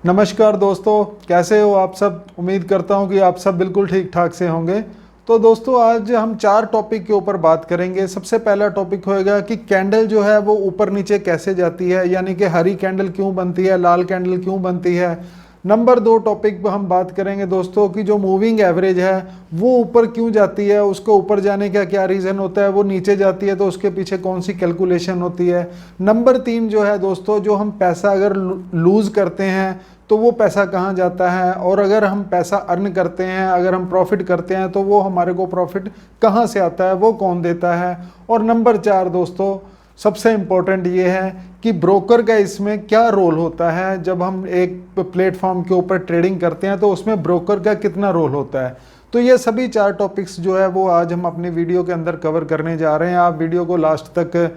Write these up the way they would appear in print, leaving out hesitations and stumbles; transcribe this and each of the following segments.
नमस्कार दोस्तों, कैसे हो आप सब। उम्मीद करता हूं कि आप सब बिल्कुल ठीक ठाक से होंगे। तो दोस्तों आज हम 4 टॉपिक के ऊपर बात करेंगे। सबसे पहला टॉपिक होएगा कि कैंडल जो है वो ऊपर नीचे कैसे जाती है, यानी कि हरी कैंडल क्यों बनती है, लाल कैंडल क्यों बनती है। नंबर 2 टॉपिक पर हम बात करेंगे दोस्तों कि जो मूविंग एवरेज है वो ऊपर क्यों जाती है, उसको ऊपर जाने का क्या रीज़न होता है, वो नीचे जाती है तो उसके पीछे कौन सी कैलकुलेशन होती है। नंबर 3 जो है दोस्तों, जो हम पैसा अगर लूज़ करते हैं तो वो पैसा कहाँ जाता है, और अगर हम पैसा अर्न करते हैं, अगर हम प्रॉफिट करते हैं तो वो हमारे को प्रॉफिट कहाँ से आता है, वो कौन देता है। और नंबर 4 दोस्तों, सबसे इम्पोर्टेंट ये है कि ब्रोकर का इसमें क्या रोल होता है। जब हम एक प्लेटफॉर्म के ऊपर ट्रेडिंग करते हैं तो उसमें ब्रोकर का कितना रोल होता है। तो ये सभी 4 टॉपिक्स जो है वो आज हम अपनी वीडियो के अंदर कवर करने जा रहे हैं। आप वीडियो को लास्ट तक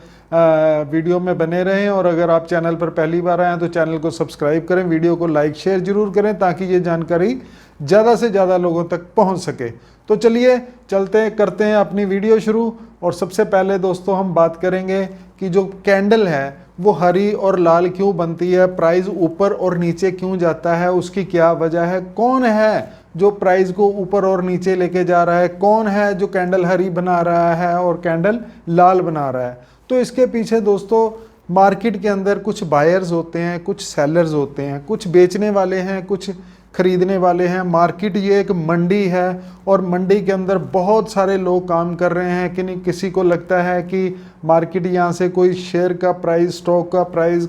वीडियो में बने रहें, और अगर आप चैनल पर पहली बार आए हैं तो चैनल को सब्सक्राइब करें, वीडियो को लाइक शेयर जरूर करें ताकि ये जानकारी ज़्यादा से ज़्यादा लोगों तक पहुंच सके। तो चलिए चलते करते हैं अपनी वीडियो शुरू। और सबसे पहले दोस्तों हम बात करेंगे कि जो कैंडल है वो हरी और लाल क्यों बनती है, प्राइस ऊपर और नीचे क्यों जाता है, उसकी क्या वजह है, कौन है जो प्राइस को ऊपर और नीचे लेके जा रहा है, कौन है जो कैंडल हरी बना रहा है और कैंडल लाल बना रहा है। तो इसके पीछे दोस्तों मार्केट के अंदर कुछ बायर्स होते हैं, कुछ सेलर्स होते हैं, कुछ बेचने वाले हैं, कुछ खरीदने वाले हैं। मार्केट ये एक मंडी है और मंडी के अंदर बहुत सारे लोग काम कर रहे हैं कि नहीं। किसी को लगता है कि मार्केट यहाँ से कोई शेयर का प्राइस, स्टॉक का प्राइस,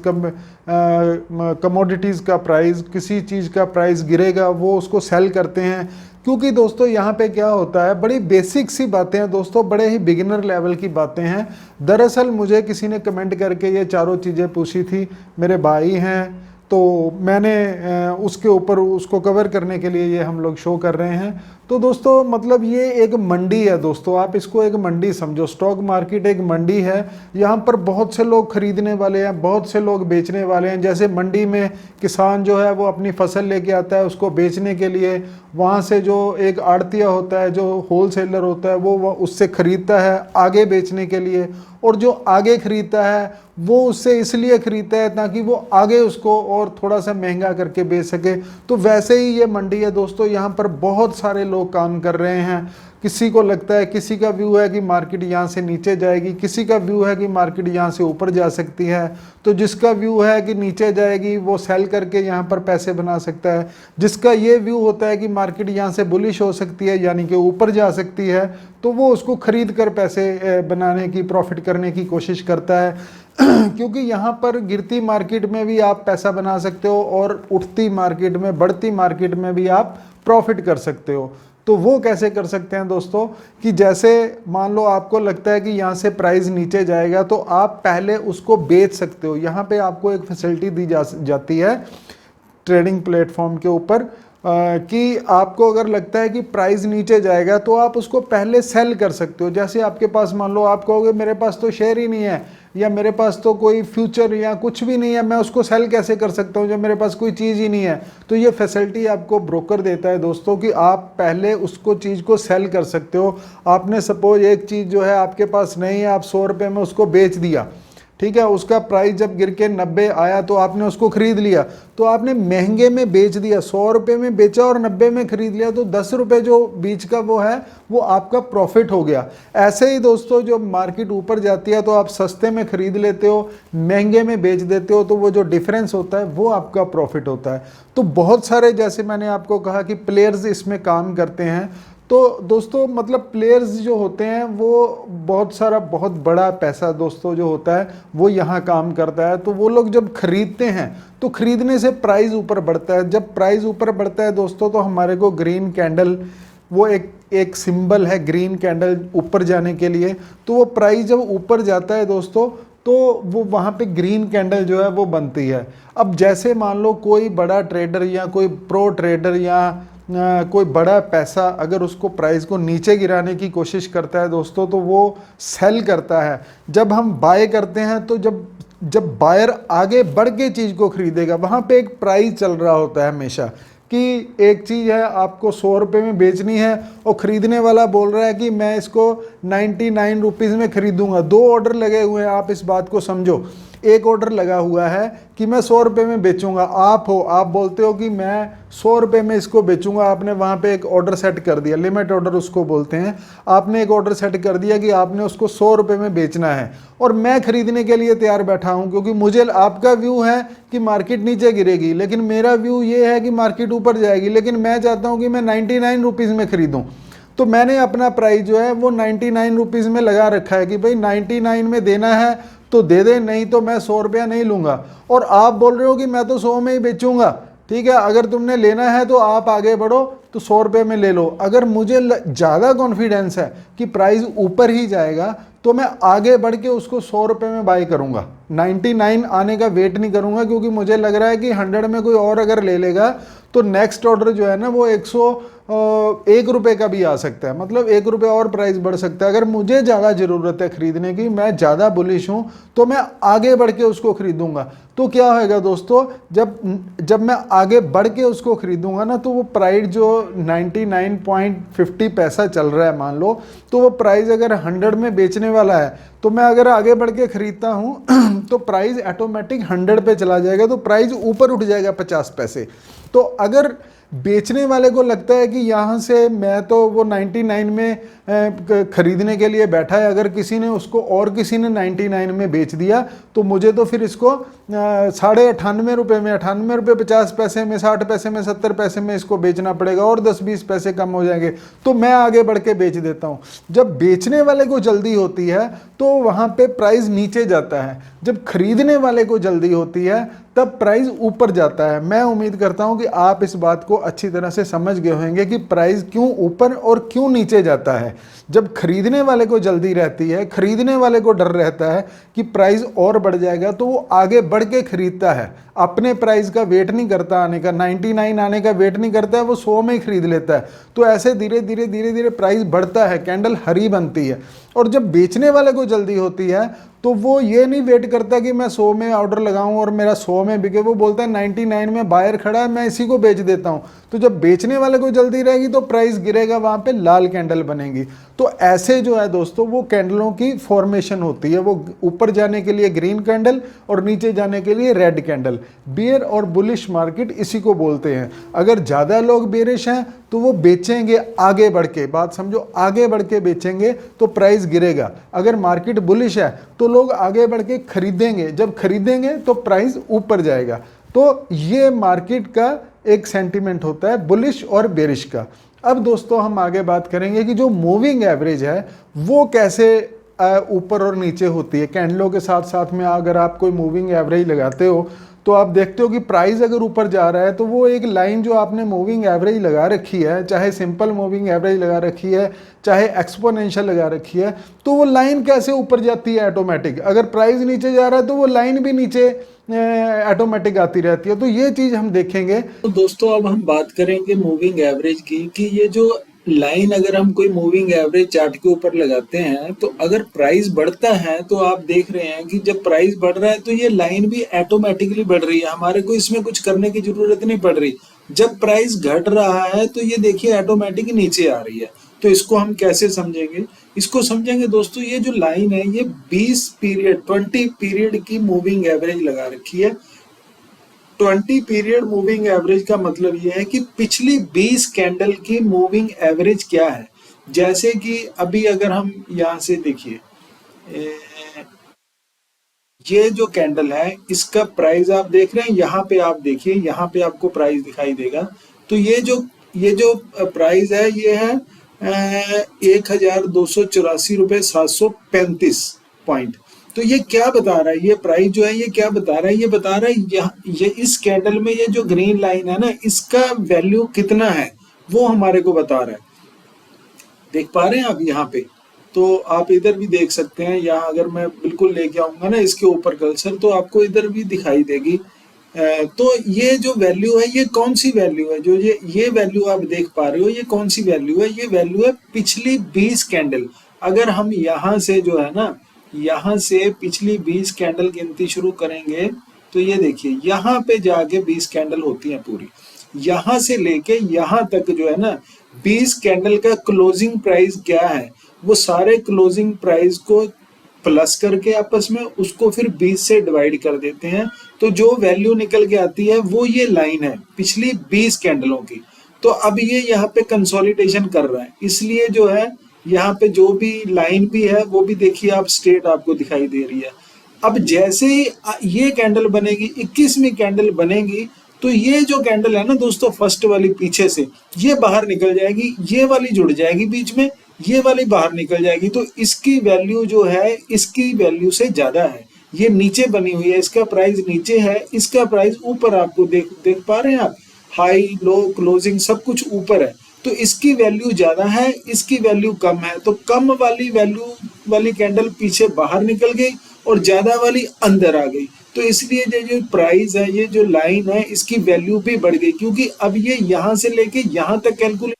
कमोडिटीज़ का प्राइस, किसी चीज़ का प्राइस गिरेगा, वो उसको सेल करते हैं। क्योंकि दोस्तों यहाँ पे क्या होता है, बड़ी बेसिक सी बातें हैं दोस्तों, बड़े ही बिगिनर लेवल की बातें हैं। दरअसल मुझे किसी ने कमेंट करके ये चारों चीज़ें पूछी थी, मेरे भाई हैं, तो मैंने उसके ऊपर उसको कवर करने के लिए ये हम लोग शो कर रहे हैं। तो दोस्तों मतलब ये एक मंडी है दोस्तों, आप इसको एक मंडी समझो। स्टॉक मार्केट एक मंडी है, यहाँ पर बहुत से लोग खरीदने वाले हैं, बहुत से लोग बेचने वाले हैं। जैसे मंडी में किसान जो है वो अपनी फसल लेके आता है उसको बेचने के लिए, वहाँ से जो एक आड़तिया होता है, जो होलसेलर होता है, वो उससे खरीदता है आगे बेचने के लिए, और जो आगे खरीदता है वो उससे इसलिए खरीदता है ताकि वो आगे उसको और थोड़ा सा महंगा करके बेच सके। तो वैसे ही ये मंडी है दोस्तों, यहाँ पर बहुत सारे लोग काम कर रहे हैं। किसी को लगता है, किसी का व्यू है कि मार्केट यहाँ से नीचे जाएगी, किसी का व्यू है कि मार्केट यहाँ से ऊपर जा सकती है। तो जिसका व्यू है कि नीचे जाएगी वो सेल करके यहाँ पर पैसे बना सकता है। जिसका ये व्यू होता है कि मार्केट यहाँ से बुलिश हो सकती है, यानी कि ऊपर जा सकती है, तो वो उसको खरीद कर पैसे बनाने की, प्रॉफिट करने की कोशिश करता है। क्योंकि यहाँ पर गिरती मार्केट में भी आप पैसा बना सकते हो और उठती मार्केट में, बढ़ती मार्केट में भी आप प्रॉफिट कर सकते हो। तो वो कैसे कर सकते हैं दोस्तों, कि जैसे मान लो आपको लगता है कि यहाँ से प्राइस नीचे जाएगा तो आप पहले उसको बेच सकते हो। यहाँ पे आपको एक फैसिलिटी दी जाती है ट्रेडिंग प्लेटफॉर्म के ऊपर, कि आपको अगर लगता है कि प्राइस नीचे जाएगा तो आप उसको पहले सेल कर सकते हो। जैसे आपके पास मान लो आप कहोगे मेरे पास तो शेयर ही नहीं है, या मेरे पास तो कोई फ्यूचर या कुछ भी नहीं है, मैं उसको सेल कैसे कर सकता हूँ जब मेरे पास कोई चीज़ ही नहीं है। तो ये फैसिलिटी आपको ब्रोकर देता है दोस्तों, कि आप पहले उसको चीज़ को सेल कर सकते हो। आपने सपोज एक चीज़ जो है आपके पास नहीं है, आप 100 रुपये में उसको बेच दिया, ठीक है, उसका प्राइस जब गिर के 90 आया तो आपने उसको खरीद लिया, तो आपने महंगे में बेच दिया। 100 रुपये में बेचा और 90 में खरीद लिया, तो 10 रुपये जो बीच का वो है वो आपका प्रॉफिट हो गया। ऐसे ही दोस्तों जो मार्केट ऊपर जाती है तो आप सस्ते में खरीद लेते हो, महंगे में बेच देते हो, तो वो जो डिफरेंस होता है वो आपका प्रॉफिट होता है। तो बहुत सारे, जैसे मैंने आपको कहा कि प्लेयर्स इसमें काम करते हैं। तो दोस्तों मतलब प्लेयर्स जो होते हैं वो बहुत सारा, बहुत बड़ा पैसा दोस्तों जो होता है वो यहाँ काम करता है। तो वो लोग जब खरीदते हैं तो खरीदने से प्राइस ऊपर बढ़ता है। जब प्राइस ऊपर बढ़ता है दोस्तों तो हमारे को ग्रीन कैंडल, वो एक सिंबल है ग्रीन कैंडल ऊपर जाने के लिए। तो वो प्राइस जब ऊपर जाता है दोस्तों तो वो वहाँ पे ग्रीन कैंडल जो है वो बनती है। अब जैसे मान लो कोई बड़ा ट्रेडर या कोई प्रो ट्रेडर या कोई बड़ा पैसा अगर उसको प्राइस को नीचे गिराने की कोशिश करता है दोस्तों, तो वो सेल करता है। जब हम बाय करते हैं तो जब बायर आगे बढ़ के चीज़ को खरीदेगा, वहाँ पे एक प्राइस चल रहा होता है हमेशा, कि एक चीज़ है आपको 100 रुपये में बेचनी है और ख़रीदने वाला बोल रहा है कि मैं इसको 99 रुपीज़ में ख़रीदूँगा। 2 ऑर्डर लगे हुए हैं, आप इस बात को समझो। एक ऑर्डर लगा हुआ है कि मैं 100 रुपये में बेचूंगा, आप बोलते हो कि मैं 100 रुपये में इसको बेचूंगा, आपने वहाँ पे एक ऑर्डर सेट कर दिया, लिमिट ऑर्डर उसको बोलते हैं। आपने एक ऑर्डर सेट कर दिया कि आपने उसको 100 रुपये में बेचना है और मैं खरीदने के लिए तैयार बैठा हूँ, क्योंकि मुझे, आपका व्यू है कि मार्केट नीचे गिरेगी, लेकिन मेरा व्यू ये है कि मार्केट ऊपर जाएगी, लेकिन मैं चाहता हूँ कि मैं 99 रुपीज़ में खरीदूँ। तो मैंने अपना प्राइस जो है वो 99 रुपीज़ में लगा रखा है कि भाई 99 में देना है तो दे दे, नहीं तो मैं 100 रुपया नहीं लूँगा। और आप बोल रहे हो कि मैं तो 100 में ही बेचूंगा, ठीक है, अगर तुमने लेना है तो आप आगे बढ़ो तो 100 रुपये में ले लो। अगर मुझे ज़्यादा कॉन्फिडेंस है कि प्राइस ऊपर ही जाएगा तो मैं आगे बढ़ के उसको 100 रुपये में बाई करूँगा, 99 आने का वेट नहीं करूँगा, क्योंकि मुझे लग रहा है कि 100 में कोई और अगर ले लेगा तो नेक्स्ट ऑर्डर जो है ना वो 101 रुपये का भी आ सकता है, मतलब 1 रुपये और प्राइस बढ़ सकता है। अगर मुझे ज़्यादा ज़रूरत है खरीदने की, मैं ज़्यादा बुलिश हूँ, तो मैं आगे बढ़ के उसको खरीदूंगा। तो क्या होएगा दोस्तों, जब मैं आगे बढ़ के उसको खरीदूंगा ना, तो वो प्राइस जो 99.50 पैसा चल रहा है मान लो, तो वो प्राइस अगर 100 में बेचने वाला है तो मैं अगर आगे बढ़ के खरीदता हूँ तो प्राइस ऑटोमेटिक 100 पे चला जाएगा, तो प्राइस ऊपर उठ जाएगा 50 पैसे। तो अगर बेचने वाले को लगता है कि यहाँ से मैं तो वो 99 में खरीदने के लिए बैठा है, अगर किसी ने उसको और किसी ने 99 में बेच दिया तो मुझे तो फिर इसको 98.5 रुपये में, 98 रुपये 50 पैसे में, 60 पैसे में, 70 पैसे में इसको बेचना पड़ेगा और 10-20 पैसे कम हो जाएंगे, तो मैं आगे बढ़ के बेच देता हूँ। जब बेचने वाले को जल्दी होती है तो वहाँ पे प्राइस नीचे जाता है, जब खरीदने वाले को जल्दी होती है तब प्राइस ऊपर जाता है। मैं उम्मीद करता हूं कि आप इस बात को अच्छी तरह से समझ गए होंगे कि प्राइस क्यों ऊपर और क्यों नीचे जाता है। जब खरीदने वाले को जल्दी रहती है, खरीदने वाले को डर रहता है कि प्राइस और बढ़ जाएगा, तो वो आगे बढ़ के खरीदता है, अपने प्राइस का वेट नहीं करता आने का, 99 आने का वेट नहीं करता है, वो 100 में ही खरीद लेता है। तो ऐसे धीरे धीरे प्राइस बढ़ता है, कैंडल हरी बनती है। और जब बेचने वाले को जल्दी होती है तो वो ये नहीं वेट करता कि मैं 100 में ऑर्डर लगाऊं और मेरा 100 में बिके, वो बोलता है 99 में बायर खड़ा है, मैं इसी को बेच देता हूं। तो जब बेचने वाले को जल्दी रहेगी तो प्राइस गिरेगा, वहां पे लाल कैंडल बनेगी। तो ऐसे जो है दोस्तों वो कैंडलों की फॉर्मेशन होती है, वो ऊपर जाने के लिए ग्रीन कैंडल और नीचे जाने के लिए रेड कैंडल। बेयर और बुलिश मार्केट इसी को बोलते हैं। अगर ज़्यादा लोग बेरिश हैं तो वो बेचेंगे आगे बढ़ के, बात समझो, आगे बढ़ के बेचेंगे तो प्राइस गिरेगा। अगर मार्केट बुलिश है तो लोग आगे बढ़ के खरीदेंगे, जब खरीदेंगे तो प्राइस ऊपर जाएगा। तो ये मार्केट का एक सेंटीमेंट होता है बुलिश और बेरिश का। अब दोस्तों हम आगे बात करेंगे कि जो मूविंग एवरेज है वो कैसे ऊपर और नीचे होती है। कैंडलों के साथ साथ में अगर आप कोई मूविंग एवरेज लगाते हो तो आप देखते हो कि प्राइस अगर ऊपर जा रहा है तो वो एक लाइन जो आपने मूविंग एवरेज लगा रखी है, चाहे सिंपल मूविंग एवरेज लगा रखी है, चाहे एक्सपोनेंशियल लगा रखी है, तो वो लाइन कैसे ऊपर जाती है ऑटोमेटिक। अगर प्राइस नीचे जा रहा है तो वो लाइन भी नीचे ऑटोमेटिक आती रहती है। तो ये चीज हम देखेंगे। तो दोस्तों अब हम बात करेंगे मूविंग एवरेज की, कि ये जो लाइन अगर हम कोई मूविंग एवरेज चार्ट के ऊपर लगाते हैं तो अगर प्राइस बढ़ता है तो आप देख रहे हैं कि जब प्राइस बढ़ रहा है तो ये लाइन भी ऑटोमेटिकली बढ़ रही है, हमारे को इसमें कुछ करने की जरूरत नहीं पड़ रही। जब प्राइस घट रहा है तो ये देखिए ऑटोमेटिक नीचे आ रही है। तो इसको हम कैसे समझेंगे? इसको समझेंगे दोस्तों, ये जो लाइन है ये 20 पीरियड 20 पीरियड की मूविंग एवरेज लगा रखी है। 20 पीरियड मूविंग एवरेज का मतलब यह है कि पिछली 20 कैंडल की मूविंग एवरेज क्या है। जैसे कि अभी अगर हम यहां से देखिए, ये जो कैंडल है इसका प्राइस आप देख रहे हैं, यहाँ पे आप देखिए, यहाँ पे आपको प्राइस दिखाई देगा। तो ये जो प्राइस है ये है 1284.735 पॉइंट। तो ये क्या बता रहा है, ये प्राइस जो है ये क्या बता रहा है, ये बता रहा है ये इस कैंडल में ये जो ग्रीन लाइन है ना, इसका वैल्यू कितना है वो हमारे को बता रहा है। देख पा रहे हैं आप यहाँ पे? तो आप इधर भी देख सकते हैं, यहाँ अगर मैं बिल्कुल लेके आऊंगा ना इसके ऊपर कर्सर तो आपको इधर भी दिखाई देगी। तो ये जो वैल्यू है ये कौन सी वैल्यू है, जो ये वैल्यू आप देख पा रहे हो, ये कौन सी वैल्यू है? ये वैल्यू है पिछली 20 कैंडल। अगर हम यहाँ से जो है ना, यहाँ से पिछली 20 कैंडल गिनती शुरू करेंगे तो ये देखिए यहाँ पे जाके 20 कैंडल होती है पूरी, यहाँ से लेके यहाँ तक जो है ना 20 कैंडल का क्लोजिंग प्राइस क्या है, वो सारे क्लोजिंग प्राइस को प्लस करके आपस में उसको फिर 20 से डिवाइड कर देते हैं, तो जो वैल्यू निकल के आती है वो ये लाइन है पिछली 20 कैंडलों की। तो अब ये यहाँ पे कंसोलिडेशन कर रहा है, इसलिए जो है यहाँ पे जो भी लाइन भी है वो भी देखिए आप स्ट्रेट आपको दिखाई दे रही है। अब जैसे ही ये कैंडल बनेगी, 21वीं कैंडल बनेगी, तो ये जो कैंडल है ना दोस्तों, फर्स्ट वाली पीछे से ये बाहर निकल जाएगी, ये वाली जुड़ जाएगी बीच में, ये वाली बाहर निकल जाएगी, तो इसकी वैल्यू जो है इसकी वैल्यू से ज्यादा है। ये नीचे बनी हुई है, इसका प्राइस नीचे है, इसका प्राइस ऊपर, आपको देख पा रहे हैं आप, हाई लो क्लोजिंग सब कुछ ऊपर है, तो इसकी वैल्यू ज्यादा है, इसकी वैल्यू कम है, तो कम वाली वैल्यू वाली कैंडल पीछे बाहर निकल गई और ज्यादा वाली अंदर आ गई। तो इसलिए जो प्राइस है, ये जो लाइन है, इसकी वैल्यू भी बढ़ गई, क्योंकि अब ये यहां से लेके यहां तक कैलकुलेट,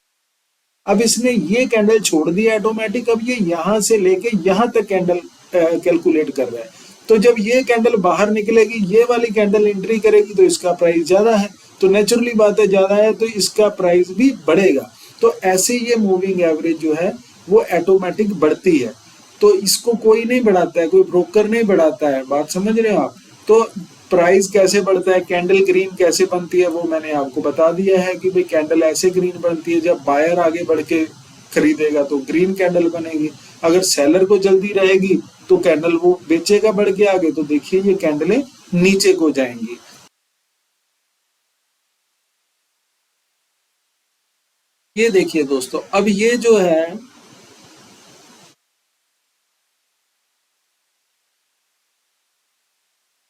अब इसने ये कैंडल छोड़ दिया ऑटोमेटिक, अब ये यहां से लेके यहां तक कैंडल कैलकुलेट कर रहा है। तो जब ये कैंडल बाहर निकलेगी, ये वाली कैंडल एंट्री करेगी, तो इसका प्राइस ज्यादा है, तो नेचुरली बात है ज्यादा है तो इसका प्राइस भी बढ़ेगा। तो ऐसे ये मूविंग एवरेज जो है वो ऑटोमेटिक बढ़ती है, तो इसको कोई नहीं बढ़ाता है, कोई ब्रोकर नहीं बढ़ाता है, बात समझ रहे हो आप। तो प्राइस कैसे बढ़ता है, कैंडल ग्रीन कैसे बनती है, वो मैंने आपको बता दिया है कि भाई कैंडल ऐसे ग्रीन बनती है, जब बायर आगे बढ़ के खरीदेगा तो ग्रीन कैंडल बनेगी, अगर सेलर को जल्दी रहेगी तो कैंडल वो बेचेगा बढ़ के आगे, तो देखिए ये कैंडलें नीचे को जाएंगी। ये देखिए दोस्तों, अब ये जो है,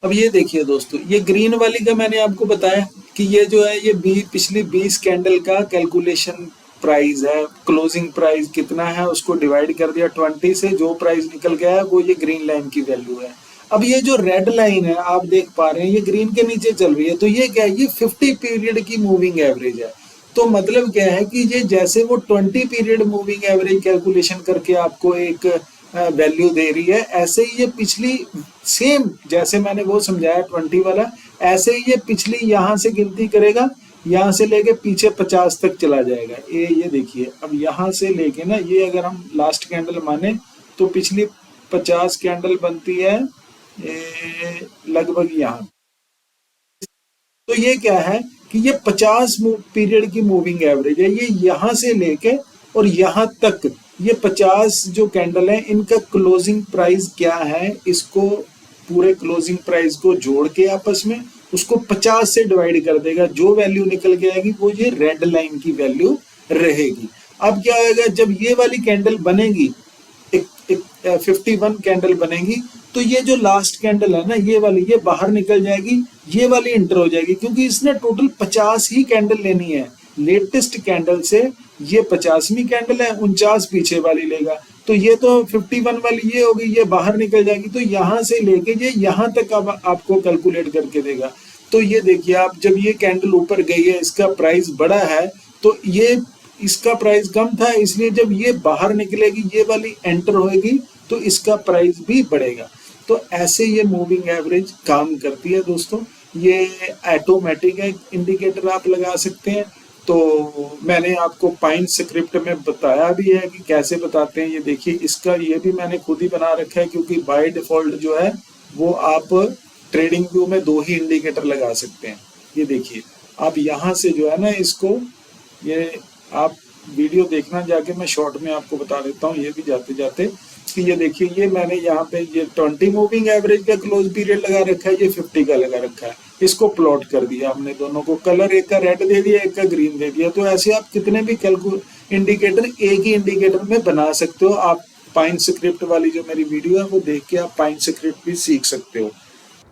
अब ये देखिए दोस्तों, ये ग्रीन वाली का मैंने आपको बताया कि ये जो है ये पिछली 20 कैंडल का कैलकुलेशन प्राइस है, क्लोजिंग प्राइस कितना है उसको डिवाइड कर दिया 20 से, जो प्राइस निकल गया है वो ये ग्रीन लाइन की वैल्यू है। अब ये जो रेड लाइन है आप देख पा रहे हैं, ये ग्रीन के नीचे चल रही है, तो ये क्या है, ये 50 पीरियड की मूविंग एवरेज है। तो मतलब क्या है कि ये जैसे वो 20 पीरियड मूविंग एवरेज कैलकुलेशन करके आपको एक वैल्यू दे रही है, ऐसे ही ये पिछली सेम जैसे मैंने वो समझाया 20 वाला, ऐसे ही ये पिछली यहाँ से गिनती करेगा, यहाँ से लेके पीछे 50 तक चला जाएगा। ये देखिए, अब यहाँ से लेके ना, ये अगर हम लास्ट कैंडल माने तो पिछली 50 कैंडल बनती है लगभग यहाँ। तो ये क्या है कि ये 50 पीरियड की मूविंग एवरेज है, ये यहाँ से लेके और यहाँ तक ये 50 जो कैंडल है इनका क्लोजिंग प्राइस क्या है, इसको पूरे क्लोजिंग प्राइस को जोड़ के आपस में उसको 50 से डिवाइड कर देगा, जो वैल्यू निकल के आएगी वो ये रेड लाइन की वैल्यू रहेगी। अब क्या होगा, जब ये वाली कैंडल बनेगी, एक 51 कैंडल बनेगी, तो ये जो लास्ट कैंडल है ना, ये वाली, ये बाहर निकल जाएगी, ये वाली इंटर हो जाएगी, क्योंकि इसने टोटल 50 ही कैंडल लेनी है। लेटेस्ट कैंडल से ये 50वीं कैंडल है, 49 पीछे वाली लेगा, तो ये तो 51 वाली ये होगी, ये बाहर निकल जाएगी, तो यहाँ से लेके ये यहाँ तक अब आपको कैलकुलेट करके देगा। तो ये देखिए आप, जब ये कैंडल ऊपर गई है, इसका प्राइस बड़ा है, तो ये इसका प्राइस कम था, इसलिए जब ये बाहर निकलेगी, ये वाली एंटर होगी, तो इसका प्राइस भी बढ़ेगा। तो ऐसे ये मूविंग एवरेज काम करती है दोस्तों। ये ऑटोमेटिक है, इंडिकेटर आप लगा सकते हैं। तो मैंने आपको पाइन स्क्रिप्ट में बताया भी है कि कैसे बताते हैं। ये देखिए, इसका ये भी मैंने खुद ही बना रखा है, क्योंकि बाय डिफॉल्ट जो है वो आप ट्रेडिंग व्यू में 2 ही इंडिकेटर लगा सकते हैं। ये देखिए, आप यहाँ से जो है ना, इसको ये आप वीडियो देखना जाके, मैं शॉर्ट में आपको बता देता हूँ ये भी जाते जाते, कि ये देखिए, ये मैंने यहाँ पे ये 20 मूविंग एवरेज का क्लोज पीरियड लगा रखा है, ये 50 का लगा रखा है, इसको प्लॉट कर दिया हमने, दोनों को कलर, एक का रेड दे दिया, एक का ग्रीन दे दिया। तो ऐसे आप कितने भी इंडिकेटर एक ही इंडिकेटर में बना सकते हो। आप पाइन स्क्रिप्ट वाली जो मेरी वीडियो है वो देख के आप पाइन स्क्रिप्ट भी सीख सकते हो।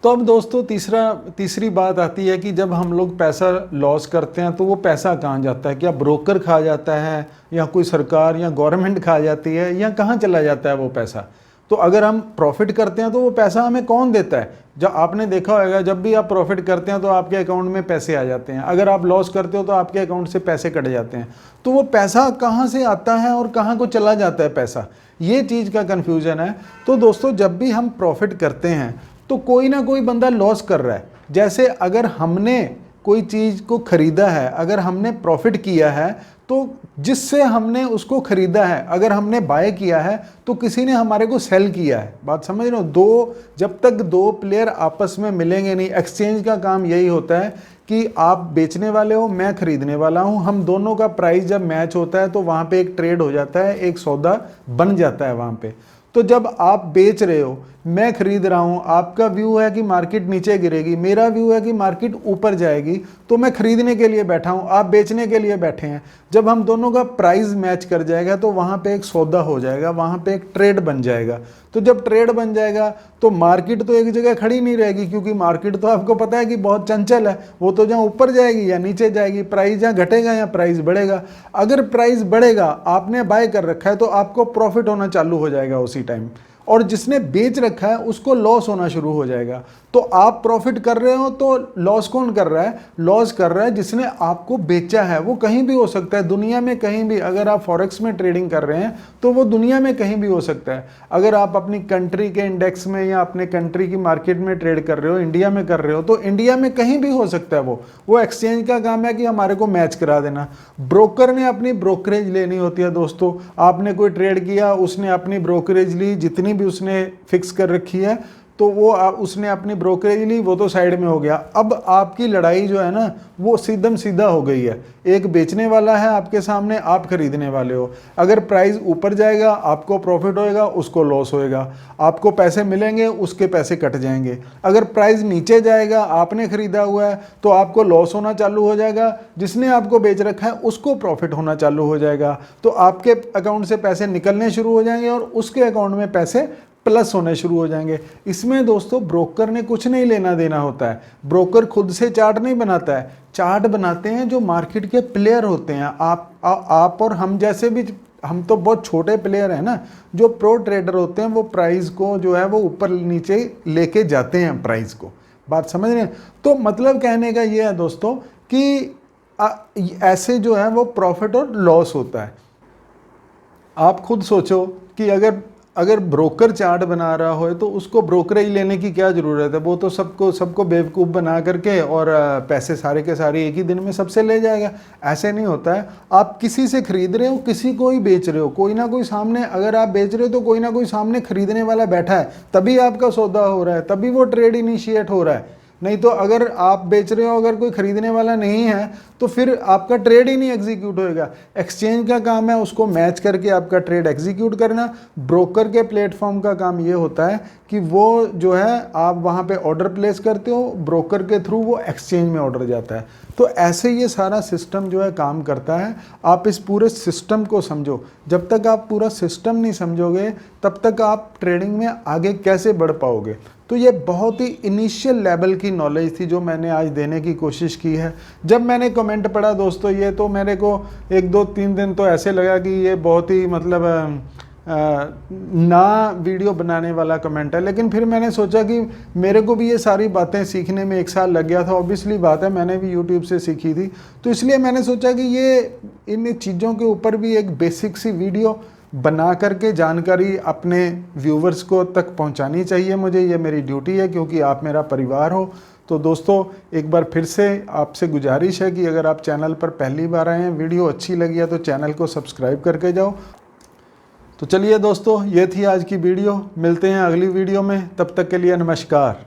तो अब दोस्तों तीसरी बात आती है कि जब हम लोग पैसा लॉस करते हैं तो वो पैसा कहाँ जाता है? क्या ब्रोकर खा जाता है, या कोई सरकार या गवर्नमेंट खा जाती है, या कहाँ चला जाता है वो पैसा? तो अगर हम प्रॉफिट करते हैं तो वो पैसा हमें कौन देता है? जब आपने देखा होगा, जब भी आप प्रॉफिट करते हैं तो आपके अकाउंट में पैसे आ जाते हैं, अगर आप लॉस करते हो तो आपके अकाउंट से पैसे कट जाते हैं। तो वो पैसा कहाँ से आता है और कहाँ को चला जाता है पैसा, ये चीज़ का कन्फ्यूज़न है। तो दोस्तों, जब भी हम प्रॉफिट करते हैं तो कोई ना कोई बंदा लॉस कर रहा है। जैसे अगर हमने कोई चीज़ को ख़रीदा है, अगर हमने प्रॉफिट किया है, तो जिससे हमने उसको खरीदा है, अगर हमने बाय किया है तो किसी ने हमारे को सेल किया है। बात समझ रहे हो? जब तक दो प्लेयर आपस में मिलेंगे नहीं, एक्सचेंज का काम यही होता है कि आप बेचने वाले हो, मैं खरीदने वाला हूं, हम दोनों का प्राइस जब मैच होता है तो वहां पे एक ट्रेड हो जाता है, एक सौदा बन जाता है वहां पे। तो जब आप बेच रहे हो, मैं खरीद रहा हूं, आपका व्यू है कि मार्केट नीचे गिरेगी, मेरा व्यू है कि मार्केट ऊपर जाएगी, तो मैं खरीदने के लिए बैठा हूं, आप बेचने के लिए बैठे हैं। जब हम दोनों का प्राइस मैच कर जाएगा तो वहां पे एक सौदा हो जाएगा, वहां पे एक ट्रेड बन जाएगा। तो जब ट्रेड बन जाएगा तो मार्केट तो एक जगह खड़ी नहीं रहेगी, क्योंकि मार्केट तो आपको पता है कि बहुत चंचल है, वो तो जहां ऊपर जाएगी या नीचे जाएगी, प्राइस जहां घटेगा या प्राइस बढ़ेगा। अगर प्राइस बढ़ेगा, आपने बाय कर रखा है, तो आपको प्रॉफिट होना चालू हो जाएगा उसी टाइम, और जिसने बेच रखा है उसको लॉस होना शुरू हो जाएगा। तो आप प्रॉफिट कर रहे हो तो लॉस कौन कर रहा है? लॉस कर रहा है जिसने आपको बेचा है। वो कहीं भी हो सकता है, दुनिया में कहीं भी। अगर आप फॉरेक्स में ट्रेडिंग कर रहे हैं तो वो दुनिया में कहीं भी हो सकता है। अगर आप अपनी कंट्री के इंडेक्स में या अपने कंट्री की मार्केट में ट्रेड कर रहे हो, इंडिया में कर रहे हो, तो इंडिया में कहीं भी हो सकता है। वो एक्सचेंज का काम है कि हमारे को मैच करा देना। ब्रोकर ने अपनी ब्रोकरेज लेनी होती है दोस्तों। आपने कोई ट्रेड किया, उसने अपनी ब्रोकरेज ली, जितनी भी उसने फिक्स कर रखी है, तो वो उसने अपनी ब्रोकरेज ली, वो तो साइड में हो गया। अब आपकी लड़ाई जो है ना, वो सीधम सीधा हो गई है। एक बेचने वाला है आपके सामने, आप खरीदने वाले हो। अगर प्राइस ऊपर जाएगा आपको प्रॉफिट होएगा, उसको लॉस होएगा। आपको पैसे मिलेंगे, उसके पैसे कट जाएंगे। अगर प्राइस नीचे जाएगा, आपने खरीदा हुआ है, तो आपको लॉस होना चालू हो जाएगा। जिसने आपको बेच रखा है उसको प्रॉफिट होना चालू हो जाएगा। तो आपके अकाउंट से पैसे निकलने शुरू हो जाएंगे और उसके अकाउंट में पैसे प्लस होने शुरू हो जाएंगे। इसमें दोस्तों ब्रोकर ने कुछ नहीं लेना देना होता है। ब्रोकर खुद से चार्ट नहीं बनाता है, चार्ट बनाते हैं जो मार्केट के प्लेयर होते हैं। आप और हम जैसे भी, हम तो बहुत छोटे प्लेयर हैं ना। जो प्रो ट्रेडर होते हैं वो प्राइस को जो है वो ऊपर नीचे लेके जाते हैं प्राइस को। बात समझ रहे हैं? तो मतलब कहने का ये है दोस्तों कि ऐसे जो है वो प्रॉफिट और लॉस होता है। आप खुद सोचो कि अगर ब्रोकर चार्ट बना रहा हो तो उसको ब्रोकरेज लेने की क्या ज़रूरत है? वो तो सबको बेवकूफ़ बना करके और पैसे सारे के सारे एक ही दिन में सबसे ले जाएगा। ऐसे नहीं होता है। आप किसी से खरीद रहे हो, किसी को ही बेच रहे हो, कोई ना कोई सामने, अगर आप बेच रहे हो तो कोई ना कोई सामने खरीदने वाला बैठा है, तभी आपका सौदा हो रहा है, तभी वो ट्रेड इनिशिएट हो रहा है। नहीं तो अगर आप बेच रहे हो, अगर कोई खरीदने वाला नहीं है, तो फिर आपका ट्रेड ही नहीं एग्जीक्यूट होएगा। एक्सचेंज का काम है उसको मैच करके आपका ट्रेड एग्जीक्यूट करना। ब्रोकर के प्लेटफॉर्म का काम ये होता है कि वो जो है आप वहाँ पे ऑर्डर प्लेस करते हो, ब्रोकर के थ्रू वो एक्सचेंज में ऑर्डर जाता है। तो ऐसे ये सारा सिस्टम जो है काम करता है। आप इस पूरे सिस्टम को समझो। जब तक आप पूरा सिस्टम नहीं समझोगे तब तक आप ट्रेडिंग में आगे कैसे बढ़ पाओगे? तो ये बहुत ही इनिशियल लेवल की नॉलेज थी जो मैंने आज देने की कोशिश की है। जब मैंने कमेंट पढ़ा दोस्तों, ये तो मेरे को 1-2-3 दिन तो ऐसे लगा कि ये बहुत ही मतलब ना वीडियो बनाने वाला कमेंट है। लेकिन फिर मैंने सोचा कि मेरे को भी ये सारी बातें सीखने में 1 साल लग गया था। ऑब्वियसली बात है, मैंने भी यूट्यूब से सीखी थी, तो इसलिए मैंने सोचा कि ये इन चीज़ों के ऊपर भी एक बेसिक सी वीडियो बना करके जानकारी अपने व्यूवर्स को तक पहुंचानी चाहिए मुझे। ये मेरी ड्यूटी है, क्योंकि आप मेरा परिवार हो। तो दोस्तों एक बार फिर से आपसे गुजारिश है कि अगर आप चैनल पर पहली बार आए हैं, वीडियो अच्छी लगी है तो चैनल को सब्सक्राइब करके जाओ। तो चलिए दोस्तों, ये थी आज की वीडियो। मिलते हैं अगली वीडियो में, तब तक के लिए नमस्कार।